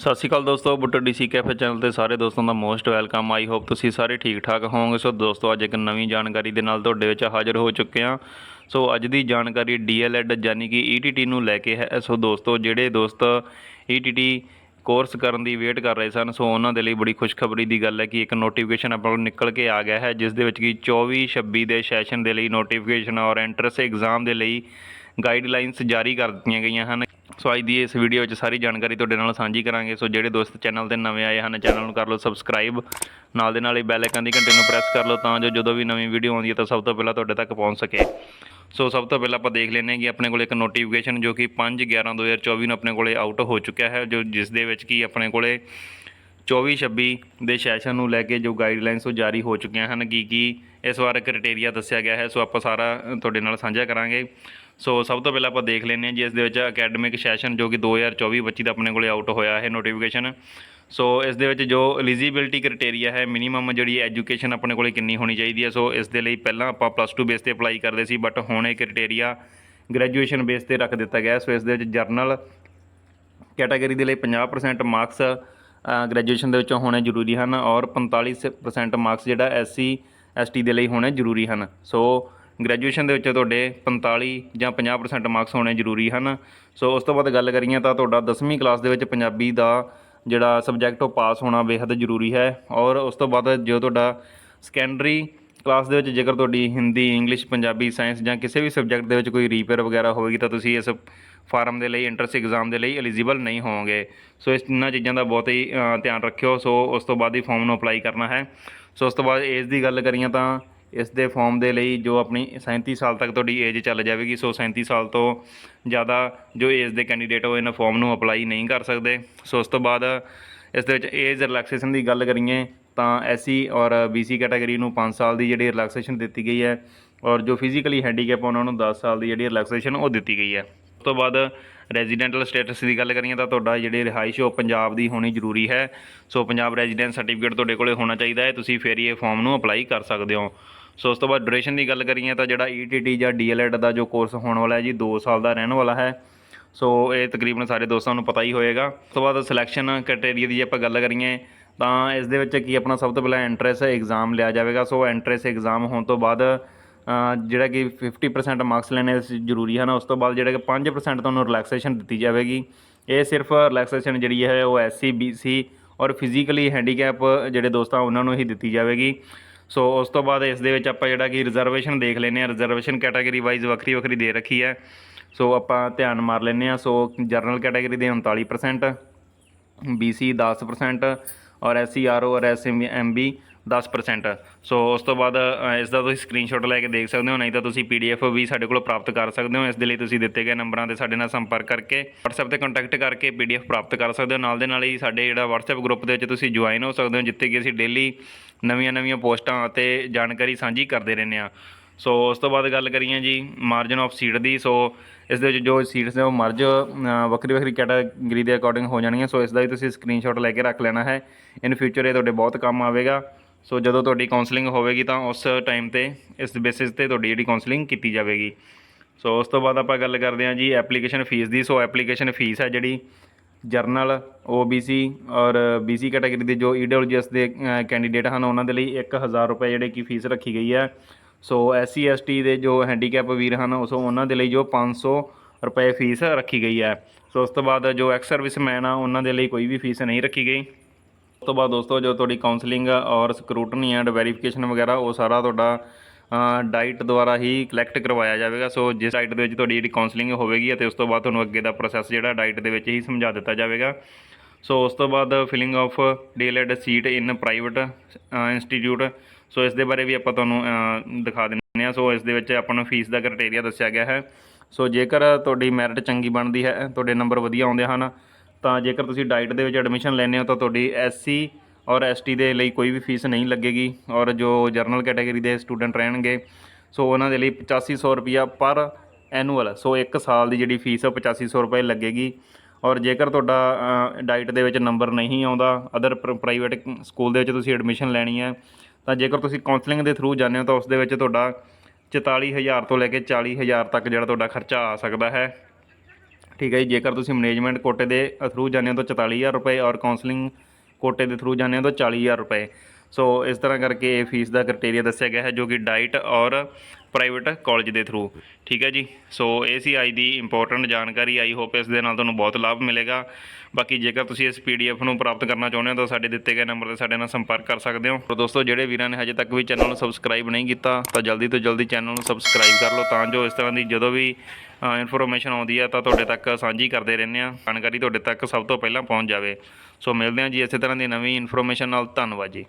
ਸਤਿ ਸ਼੍ਰੀ ਅਕਾਲ ਦੋਸਤੋ, Buttar DC cafe channel ਤੇ ਸਾਰੇ ਦੋਸਤਾਂ ਦਾ ਮੋਸਟ ਵੈਲਕਮ। ਆਈ ਹੋਪ ਤੁਸੀਂ ਸਾਰੇ ਠੀਕ ਠਾਕ ਹੋਵੋਗੇ। ਸੋ ਦੋਸਤੋ, ਅੱਜ ਇੱਕ ਨਵੀਂ ਜਾਣਕਾਰੀ ਦੇ ਨਾਲ ਤੁਹਾਡੇ ਵਿੱਚ ਹਾਜ਼ਰ ਹੋ ਚੁੱਕੇ ਹਾਂ। ਸੋ ਅੱਜ ਦੀ ਜਾਣਕਾਰੀ ਡੀਐਲਐਡ ਯਾਨੀ ਕਿ ਈਟੀਟੀ ਨੂੰ ਲੈ ਕੇ ਹੈ। ਸੋ ਦੋਸਤੋ, ਜਿਹੜੇ ਦੋਸਤ ਈਟੀਟੀ ਕੋਰਸ ਕਰਨ ਦੀ ਵੇਟ ਕਰ ਰਹੇ ਸਨ, ਸੋ ਉਹਨਾਂ ਦੇ ਲਈ ਬੜੀ ਖੁਸ਼ਖਬਰੀ ਦੀ ਗੱਲ ਹੈ ਕਿ ਇੱਕ ਨੋਟੀਫਿਕੇਸ਼ਨ ਆਪਾਂ ਨੂੰ ਨਿਕਲ ਕੇ ਆ ਗਿਆ ਹੈ, ਜਿਸ ਦੇ ਵਿੱਚ ਕਿ 24-26 ਦੇ ਸੈਸ਼ਨ ਦੇ ਲਈ ਨੋਟੀਫਿਕੇਸ਼ਨ ਔਰ ਐਂਟਰੈਂਸ ਐਗਜ਼ਾਮ ਦੇ ਲਈ ਗਾਈਡਲਾਈਨਸ ਜਾਰੀ ਕਰ ਦਿੱਤੀਆਂ ਗਈਆਂ ਹਨ। ਸੋ ਅੱਜ ਦੀ ਇਸ ਵੀਡੀਓ ਵਿੱਚ ਸਾਰੀ ਜਾਣਕਾਰੀ ਤੁਹਾਡੇ ਨਾਲ ਸਾਂਝੀ ਕਰਾਂਗੇ। ਸੋ ਜਿਹੜੇ ਦੋਸਤ ਚੈਨਲ ਤੇ ਨਵੇਂ ਆਏ ਹਨ, ਚੈਨਲ ਨੂੰ ਕਰ ਲਓ ਸਬਸਕ੍ਰਾਈਬ, ਨਾਲ ਦੇ ਨਾਲ ਹੀ ਬੈਲ ਆਈਕਨ ਦੀ ਘੰਟੀ ਨੂੰ ਪ੍ਰੈਸ ਕਰ ਲਓ ਤਾਂ ਜੋ ਜਦੋਂ ਵੀ ਨਵੀਂ ਵੀਡੀਓ ਆਉਂਦੀ ਹੈ ਤਾਂ ਸਭ ਤੋਂ ਪਹਿਲਾਂ ਤੁਹਾਡੇ ਤੱਕ ਪਹੁੰਚ ਸਕੇ। ਸੋ ਸਭ ਤੋਂ ਪਹਿਲਾਂ ਆਪਾਂ ਦੇਖ ਲੈਂਦੇ ਹਾਂ ਕਿ ਆਪਣੇ ਕੋਲ ਇੱਕ ਨੋਟੀਫਿਕੇਸ਼ਨ ਜੋ ਕਿ 5/11/2024 ਨੂੰ ਆਪਣੇ ਕੋਲੇ ਆਊਟ ਹੋ ਚੁੱਕਿਆ ਹੈ, ਜੋ ਜਿਸ ਦੇ ਵਿੱਚ ਕਿ ਆਪਣੇ ਕੋਲੇ 24-26 ਦੇ ਸੈਸ਼ਨ ਨੂੰ ਲੈ ਕੇ ਜੋ ਗਾਈਡਲਾਈਨਸ ਉਹ ਜਾਰੀ ਹੋ ਚੁੱਕੀਆਂ ਹਨ। ਕੀ ਇਸ ਵਾਰ ਕ੍ਰਾਈਟੇਰੀਆ ਦੱਸਿਆ ਗਿਆ ਹੈ, ਸੋ ਆਪਾਂ ਸਾਰਾ ਤੁਹਾਡੇ ਨਾਲ ਸਾਂਝਾ ਕਰਾਂਗੇ। ਸੋ ਸਭ ਤੋਂ ਪਹਿਲਾਂ ਆਪਾਂ ਦੇਖ ਲੈਂਦੇ ਹਾਂ ਜੀ, ਇਸ ਦੇ ਵਿੱਚ ਅਕੈਡਮਿਕ ਸੈਸ਼ਨ ਜੋ ਕਿ 2024-25 ਦਾ ਆਪਣੇ ਕੋਲੇ ਆਊਟ ਹੋਇਆ ਹੈ ਨੋਟੀਫਿਕੇਸ਼ਨ। ਸੋ ਇਸ ਦੇ ਵਿੱਚ ਜੋ ਐਲੀਜੀਬਿਲਟੀ ਕ੍ਰਾਈਟੇਰੀਆ ਹੈ, ਮਿਨੀਮਮ ਜਿਹੜੀ ਐਜੂਕੇਸ਼ਨ ਆਪਣੇ ਕੋਲੇ ਕਿੰਨੀ ਹੋਣੀ ਚਾਹੀਦੀ ਹੈ। ਸੋ ਇਸ ਦੇ ਲਈ ਪਹਿਲਾਂ ਆਪਾਂ +2 ਬੇਸ 'ਤੇ ਅਪਲਾਈ ਕਰਦੇ ਸੀ, ਬਟ ਹੁਣ ਇਹ ਕ੍ਰਾਈਟੇਰੀਆ ਗ੍ਰੈਜੂਏਸ਼ਨ ਬੇਸ 'ਤੇ ਰੱਖ ਦਿੱਤਾ ਗਿਆ। ਸੋ ਇਸ ਦੇ ਵਿੱਚ ਜਰਨਲ ਕੈਟਾਗਰੀ ਦੇ ਲਈ 50% ਮਾਰਕਸ ਗ੍ਰੈਜੂਏਸ਼ਨ ਦੇ ਵਿੱਚੋਂ ਹੋਣੇ ਜ਼ਰੂਰੀ ਹਨ, ਔਰ 45% ਮਾਰਕਸ ਜਿਹੜਾ SC ST ਦੇ ਲਈ ਹੋਣੇ ਜ਼ਰੂਰੀ ਹਨ। ਸੋ ਗ੍ਰੈਜੂਏਸ਼ਨ ਦੇ ਵਿੱਚ ਤੁਹਾਡੇ 45 ਜਾਂ 50% ਮਾਰਕਸ ਹੋਣੇ ਜ਼ਰੂਰੀ ਹਨ। ਸੋ ਉਸ ਤੋਂ ਬਾਅਦ ਗੱਲ ਕਰੀਏ ਤਾਂ ਤੁਹਾਡਾ 10ਵੀਂ ਕਲਾਸ ਦੇ ਵਿੱਚ ਪੰਜਾਬੀ ਦਾ ਜਿਹੜਾ ਸਬਜੈਕਟ ਉਹ ਪਾਸ ਹੋਣਾ ਬੇਹੱਦ ਜ਼ਰੂਰੀ ਹੈ। ਔਰ ਉਸ ਤੋਂ ਬਾਅਦ ਜੋ ਤੁਹਾਡਾ ਸੈਕੰਡਰੀ ਕਲਾਸ ਦੇ ਵਿੱਚ ਜੇਕਰ ਤੁਹਾਡੀ ਹਿੰਦੀ, ਇੰਗਲਿਸ਼, ਪੰਜਾਬੀ, ਸਾਇੰਸ ਜਾਂ ਕਿਸੇ ਵੀ ਸਬਜੈਕਟ ਦੇ ਵਿੱਚ ਕੋਈ ਰੀਪੇਅਰ ਵਗੈਰਾ ਹੋਵੇਗੀ ਤਾਂ ਤੁਸੀਂ ਇਸ ਫਾਰਮ ਦੇ ਲਈ ਐਂਟਰੈਂਸ ਐਗਜ਼ਾਮ ਦੇ ਲਈ ਐਲੀਜੀਬਲ ਨਹੀਂ ਹੋਵੋਗੇ। ਸੋ ਇਸ ਇਹਨਾਂ ਚੀਜ਼ਾਂ ਦਾ ਬਹੁਤ ਹੀ ਧਿਆਨ ਰੱਖਿਓ। ਸੋ ਉਸ ਤੋਂ ਬਾਅਦ ਹੀ ਫਾਰਮ ਨੂੰ ਅਪਲਾਈ ਕਰਨਾ ਹੈ। ਸੋ ਉਸ ਤੋਂ ਬਾਅਦ ਏਜ ਦੀ ਗੱਲ ਕਰੀਏ ਤਾਂ ਇਸ ਦੇ ਫਾਰਮ ਦੇ ਲਈ ਜੋ ਆਪਣੀ 37 ਸਾਲ ਤੱਕ ਤੁਹਾਡੀ ਏਜ ਚੱਲ ਜਾਵੇਗੀ। ਸੋ 37 ਸਾਲ ਤੋਂ ਜ਼ਿਆਦਾ ਜੋ ਏਜ ਦੇ ਕੈਂਡੀਡੇਟ ਉਹ ਇਹਨਾਂ ਫਾਰਮ ਨੂੰ ਅਪਲਾਈ ਨਹੀਂ ਕਰ ਸਕਦੇ। ਸੋ ਉਸ ਤੋਂ ਬਾਅਦ ਇਸ ਦੇ ਵਿੱਚ ਏਜ ਰਿਲੈਕਸੇਸ਼ਨ ਦੀ ਗੱਲ ਕਰੀਏ ਤਾਂ SC ਔਰ BC ਕੈਟਾਗਰੀ ਨੂੰ 5 ਸਾਲ ਦੀ ਜਿਹੜੀ ਰਿਲੈਕਸੇਸ਼ਨ ਦਿੱਤੀ ਗਈ ਹੈ, ਔਰ ਜੋ ਫਿਜ਼ੀਕਲੀ ਹੈਂਡੀਕੈਪ ਉਹਨਾਂ ਨੂੰ 10 ਸਾਲ ਦੀ ਜਿਹੜੀ ਰਿਲੈਕਸੇਸ਼ਨ ਉਹ ਦਿੱਤੀ ਗਈ ਹੈ। ਉਸ ਤੋਂ ਬਾਅਦ ਰੈਜ਼ੀਡੈਂਟਲ ਸਟੇਟਸ ਦੀ ਗੱਲ ਕਰੀਏ ਤਾਂ ਤੁਹਾਡਾ ਜਿਹੜੀ ਰਿਹਾਇਸ਼ ਉਹ ਪੰਜਾਬ ਦੀ ਹੋਣੀ ਜ਼ਰੂਰੀ ਹੈ। ਸੋ ਪੰਜਾਬ ਰੈਜ਼ੀਡੈਂਸ ਸਰਟੀਫਿਕੇਟ ਤੁਹਾਡੇ ਕੋਲ ਹੋਣਾ ਚਾਹੀਦਾ ਹੈ, ਤੁਸੀਂ ਫਿਰ ਇਹ ਫਾਰਮ ਨੂੰ ਅਪਲਾਈ ਕਰ ਸਕਦੇ ਹੋ। ਸੋ ਉਸ ਤੋਂ ਬਾਅਦ ਡਿਊਰੇਸ਼ਨ ਦੀ ਗੱਲ ਕਰੀਏ ਤਾਂ ਜਿਹੜਾ ETT ਜਾਂ DLED ਦਾ ਜੋ ਕੋਰਸ ਹੋਣ ਵਾਲਾ ਹੈ ਜੀ 2 ਸਾਲ ਦਾ ਰਹਿਣ ਵਾਲਾ ਹੈ। ਸੋ ਇਹ ਤਕਰੀਬਨ ਸਾਰੇ ਦੋਸਤਾਂ ਨੂੰ ਪਤਾ ਹੀ ਹੋਏਗਾ। ਉਸ ਤੋਂ ਬਾਅਦ ਸਿਲੈਕਸ਼ਨ ਕ੍ਰਾਈਟੇਰੀਆ ਦੀ ਆਪਾਂ ਗੱਲ ਕਰੀਏ ਤਾਂ ਇਸ ਦੇ ਵਿੱਚ ਕੀ ਆਪਣਾ ਸਭ ਤੋਂ ਪਹਿਲਾਂ ਐਂਟਰੈਂਸ ਐਗਜ਼ਾਮ ਲਿਆ ਜਾਵੇਗਾ। ਸੋ ਐਂਟਰੈਂਸ ਐਗਜ਼ਾਮ ਹੋਣ ਤੋਂ ਬਾਅਦ ਜਿਹੜਾ ਕਿ 50% ਮਾਰਕਸ ਲੈਣੇ ਜ਼ਰੂਰੀ ਹਨ। ਉਸ ਤੋਂ ਬਾਅਦ ਜਿਹੜਾ ਕਿ 5% ਤੁਹਾਨੂੰ ਰਿਲੈਕਸੇਸ਼ਨ ਦਿੱਤੀ ਜਾਵੇਗੀ। ਇਹ ਸਿਰਫ ਰਿਲੈਕਸੇਸ਼ਨ ਜਿਹੜੀ ਹੈ ਉਹ SC BC ਔਰ ਫਿਜ਼ੀਕਲੀ ਹੈਂਡੀਕੈਪ ਜਿਹੜੇ ਦੋਸਤ ਆ ਉਹਨਾਂ ਨੂੰ ਹੀ ਦਿੱਤੀ ਜਾਵੇਗੀ। ਸੋ ਉਸ ਤੋਂ ਬਾਅਦ ਇਸ ਦੇ ਵਿੱਚ ਆਪਾਂ ਜਿਹੜਾ ਕਿ ਰਿਜ਼ਰਵੇਸ਼ਨ ਦੇਖ ਲੈਂਦੇ ਹਾਂ। ਰਿਜ਼ਰਵੇਸ਼ਨ ਕੈਟਾਗਰੀ ਵਾਈਜ਼ ਵੱਖਰੀ ਵੱਖਰੀ ਦੇ ਰੱਖੀ ਹੈ। ਸੋ ਆਪਾਂ ਧਿਆਨ ਮਾਰ ਲੈਂਦੇ ਹਾਂ। ਸੋ ਜਰਨਲ ਕੈਟਾਗਰੀ ਦੇ 39%, BC 10% ਔਰ SCRO ਔਰ SMB 10%। ਸੋ ਉਸ ਤੋਂ ਬਾਅਦ ਇਸ ਦਾ ਤੁਸੀਂ ਸਕਰੀਨਸ਼ਾਟ ਲੈ ਕੇ ਦੇਖ ਸਕਦੇ ਹੋ, ਨਹੀਂ ਤਾਂ ਤੁਸੀਂ PDF ਵੀ ਸਾਡੇ ਕੋਲੋਂ ਪ੍ਰਾਪਤ ਕਰ ਸਕਦੇ ਹੋ। ਇਸ ਦੇ ਲਈ ਤੁਸੀਂ ਦਿੱਤੇ ਗਏ ਨੰਬਰਾਂ 'ਤੇ ਸਾਡੇ ਨਾਲ ਸੰਪਰਕ ਕਰਕੇ WhatsApp 'ਤੇ ਕੰਟੈਕਟ ਕਰਕੇ PDF ਪ੍ਰਾਪਤ ਕਰ ਸਕਦੇ ਹੋ। ਨਾਲ ਦੇ ਨਾਲ ਹੀ ਸਾਡੇ ਜਿਹੜਾ WhatsApp ਗਰੁੱਪ ਦੇ ਵਿੱਚ ਤੁਸੀਂ ਜੁਆਇਨ ਹੋ ਸਕਦੇ ਹੋ, ਜਿੱਥੇ ਕਿ ਅਸੀਂ ਡੇਲੀ ਨਵੀਆਂ ਪੋਸਟਾਂ ਅਤੇ ਜਾਣਕਾਰੀ ਸਾਂਝੀ ਕਰਦੇ ਰਹਿੰਦੇ ਹਾਂ। ਸੋ ਉਸ ਤੋਂ ਬਾਅਦ ਗੱਲ ਕਰੀਏ ਜੀ ਮਾਰਜਨ ਆਫ ਸੀਟ ਦੀ। ਸੋ ਇਸ ਦੇ ਵਿੱਚ ਜੋ ਸੀਟਸ ਨੇ ਉਹ ਮਰਜ ਵੱਖਰੀ ਕੈਟਾਗਰੀ ਦੇ ਅਕੋਰਡਿੰਗ ਹੋ ਜਾਣਗੀਆਂ। ਸੋ ਇਸ ਦਾ ਵੀ ਤੁਸੀਂ ਸਕਰੀਨਸ਼ਾਟ ਲੈ ਕੇ ਰੱਖ ਲੈਣਾ ਹੈ। ਇਨ ਫਿਊਚਰ ਇਹ ਤੁਹਾਡੇ ਬਹੁਤ ਕੰਮ ਆਵੇਗਾ। ਸੋ ਜਦੋਂ ਤੁਹਾਡੀ ਕਾਉਂਸਲਿੰਗ ਹੋਵੇਗੀ ਤਾਂ ਉਸ ਟਾਈਮ 'ਤੇ ਇਸ ਬੇਸਿਸ ਤੇ ਤੁਹਾਡੀ ਜਿਹੜੀ ਕਾਉਂਸਲਿੰਗ ਕੀਤੀ ਜਾਵੇਗੀ। ਸੋ ਉਸ ਤੋਂ ਬਾਅਦ ਆਪਾਂ ਗੱਲ ਕਰਦੇ ਹਾਂ ਜੀ ਐਪਲੀਕੇਸ਼ਨ ਫੀਸ ਦੀ। ਸੋ ਐਪਲੀਕੇਸ਼ਨ ਫੀਸ ਹੈ ਜਿਹੜੀ ਜਰਨਲ OBC ਔਰ BC ਕੈਟਾਗਰੀ ਦੇ ਜੋ EWS ਦੇ ਕੈਂਡੀਡੇਟ ਹਨ ਉਹਨਾਂ ਦੇ ਲਈ 1000 ਰੁਪਏ ਜਿਹੜੇ ਕਿ ਫੀਸ ਰੱਖੀ ਗਈ ਹੈ। ਸੋ SC ST ਦੇ ਜੋ ਹੈਂਡੀਕੈਪ ਵੀਰ ਹਨ ਸੋ ਉਹਨਾਂ ਦੇ ਲਈ ਜੋ 500 ਰੁਪਏ ਫੀਸ ਰੱਖੀ ਗਈ ਹੈ। ਸੋ ਉਸ ਤੋਂ ਬਾਅਦ ਜੋ ਐਕਸ ਸਰਵਿਸਮੈਨ ਆ ਉਹਨਾਂ ਦੇ ਲਈ ਕੋਈ ਵੀ ਫੀਸ ਨਹੀਂ ਰੱਖੀ ਗਈ। ਉਸ ਤੋਂ ਬਾਅਦ ਦੋਸਤੋ ਜੋ ਤੁਹਾਡੀ ਕਾਉਂਸਲਿੰਗ ਔਰ ਸਕਰੂਟਨੀ ਐਂਡ ਵੈਰੀਫਿਕੇਸ਼ਨ ਵਗੈਰਾ ਉਹ ਸਾਰਾ ਤੁਹਾਡਾ ਡਾਈਟ ਦੁਆਰਾ ਹੀ ਕਲੈਕਟ ਕਰਵਾਇਆ ਜਾਵੇਗਾ। ਸੋ ਜਿਸ ਡਾਈਟ ਦੇ ਵਿੱਚ ਤੁਹਾਡੀ ਜਿਹੜੀ ਕਾਉਂਸਲਿੰਗ ਹੋਵੇਗੀ ਅਤੇ ਉਸ ਤੋਂ ਬਾਅਦ ਤੁਹਾਨੂੰ ਅੱਗੇ ਦਾ ਪ੍ਰੋਸੈਸ ਜਿਹੜਾ ਡਾਈਟ ਦੇ ਵਿੱਚ ਹੀ ਸਮਝਾ ਦਿੱਤਾ ਜਾਵੇਗਾ। ਸੋ ਉਸ ਤੋਂ ਬਾਅਦ filling of DLED seat in private institute. So ਇਸ ਦੇ ਬਾਰੇ ਵੀ ਆਪਾਂ ਤੁਹਾਨੂੰ ਦਿਖਾ ਦਿੰਦੇ ਹਾਂ। ਸੋ ਇਸ ਦੇ ਵਿੱਚ ਆਪਾਂ ਨੂੰ ਫੀਸ ਦਾ ਕ੍ਰਾਈਟੇਰੀਆ ਦੱਸਿਆ ਗਿਆ ਹੈ। ਸੋ ਜੇਕਰ ਤੁਹਾਡੀ ਮੈਰਿਟ ਚੰਗੀ ਬਣਦੀ ਹੈ, ਤੁਹਾਡੇ ਨੰਬਰ ਵਧੀਆ ਆਉਂਦੇ ਹਨ, ਤਾਂ ਜੇਕਰ ਤੁਸੀਂ ਡਾਈਟ ਦੇ ਵਿੱਚ ਐਡਮਿਸ਼ਨ ਲੈਂਦੇ ਹੋ ਤਾਂ ਤੁਹਾਡੀ SC ਔਰ ST ਦੇ ਲਈ ਕੋਈ ਵੀ ਫੀਸ ਨਹੀਂ ਲੱਗੇਗੀ। ਔਰ ਜੋ ਜਰਨਲ ਕੈਟਾਗਰੀ ਦੇ ਸਟੂਡੈਂਟ ਰਹਿਣਗੇ ਸੋ ਉਹਨਾਂ ਦੇ ਲਈ 8500 ਰੁਪਈਆ ਪਰ ਐਨੂਅਲ। ਸੋ 1 ਸਾਲ ਦੀ ਜਿਹੜੀ ਫੀਸ ਆ 8500 ਰੁਪਏ ਲੱਗੇਗੀ। ਔਰ ਜੇਕਰ ਤੁਹਾਡਾ ਡਾਈਟ ਦੇ ਵਿੱਚ ਨੰਬਰ ਨਹੀਂ ਆਉਂਦਾ, ਅਦਰ ਪ੍ਰਾਈਵੇਟ ਸਕੂਲ ਦੇ ਵਿੱਚ ਤੁਸੀਂ ਐਡਮਿਸ਼ਨ ਲੈਣੀ ਹੈ, ਤਾਂ ਜੇਕਰ ਤੁਸੀਂ ਕਾਉਂਸਲਿੰਗ ਦੇ ਥਰੂ ਜਾਂਦੇ ਹੋ ਤਾਂ ਉਸ ਦੇ ਵਿੱਚ ਤੁਹਾਡਾ 44000 ਤੋਂ ਲੈ ਕੇ 40000 ਤੱਕ ਜਿਹੜਾ ਤੁਹਾਡਾ ਖਰਚਾ ਆ ਸਕਦਾ ਹੈ। ਠੀਕ ਹੈ ਜੀ। ਜੇਕਰ ਤੁਸੀਂ ਮੈਨੇਜਮੈਂਟ ਕੋਟੇ ਦੇ ਥਰੂ ਜਾਂਦੇ ਹੋ ਤਾਂ 44,000 ਰੁਪਏ ਔਰ ਕਾਉਂਸਲਿੰਗ ਕੋਟੇ ਦੇ ਥਰੂ ਜਾਂਦੇ ਹੋ ਤਾਂ 40,000 ਰੁਪਏ। ਸੋ ਇਸ ਤਰ੍ਹਾਂ ਕਰਕੇ ਇਹ ਫੀਸ ਦਾ ਕ੍ਰਾਈਟੇਰੀਆ ਦੱਸਿਆ ਗਿਆ ਹੈ, ਜੋ ਕਿ ਡਾਈਟ ਔਰ ਪ੍ਰਾਈਵੇਟ ਕਾਲਜ ਦੇ ਥਰੂ। ਠੀਕ ਹੈ ਜੀ। ਸੋ ਇਹ ਸੀ ਅੱਜ ਦੀ ਇੰਪੋਰਟੈਂਟ ਜਾਣਕਾਰੀ। ਆਈ ਹੋਪ ਇਸ ਦੇ ਨਾਲ ਤੁਹਾਨੂੰ ਬਹੁਤ ਲਾਭ ਮਿਲੇਗਾ। ਬਾਕੀ ਜੇਕਰ ਤੁਸੀਂ ਇਸ PDF ਨੂੰ ਪ੍ਰਾਪਤ ਕਰਨਾ ਚਾਹੁੰਦੇ ਹੋ ਤਾਂ ਸਾਡੇ ਦਿੱਤੇ ਗਏ ਨੰਬਰ 'ਤੇ ਸਾਡੇ ਨਾਲ ਸੰਪਰਕ ਕਰ ਸਕਦੇ ਹੋ। ਤਾਂ ਦੋਸਤੋ, ਜਿਹੜੇ ਵੀਰਾਂ ਨੇ ਹਜੇ ਤੱਕ ਵੀ ਚੈਨਲ ਨੂੰ ਸਬਸਕ੍ਰਾਈਬ ਨਹੀਂ ਕੀਤਾ ਤਾਂ ਜਲਦੀ ਤੋਂ ਜਲਦੀ ਚੈਨਲ ਨੂੰ ਸਬਸਕ੍ਰਾਈਬ ਕਰ ਲਓ, ਤਾਂ ਜੋ ਇਸ ਤਰ੍ਹਾਂ ਦੀ ਜਦੋਂ ਵੀ ਇਨਫੋਰਮੇਸ਼ਨ ਆਉਂਦੀ ਹੈ ਤਾਂ ਤੁਹਾਡੇ ਤੱਕ ਸਾਂਝੀ ਕਰਦੇ ਰਹਿੰਦੇ ਹਾਂ, ਜਾਣਕਾਰੀ ਤੁਹਾਡੇ ਤੱਕ ਸਭ ਤੋਂ ਪਹਿਲਾਂ ਪਹੁੰਚ ਜਾਵੇ। ਸੋ ਮਿਲਦੇ ਹਾਂ ਜੀ ਇਸੇ ਤਰ੍ਹਾਂ ਦੀ ਨਵੀਂ ਇਨਫੋਰਮੇਸ਼ਨ ਨਾਲ। ਧੰਨਵਾਦ ਜੀ।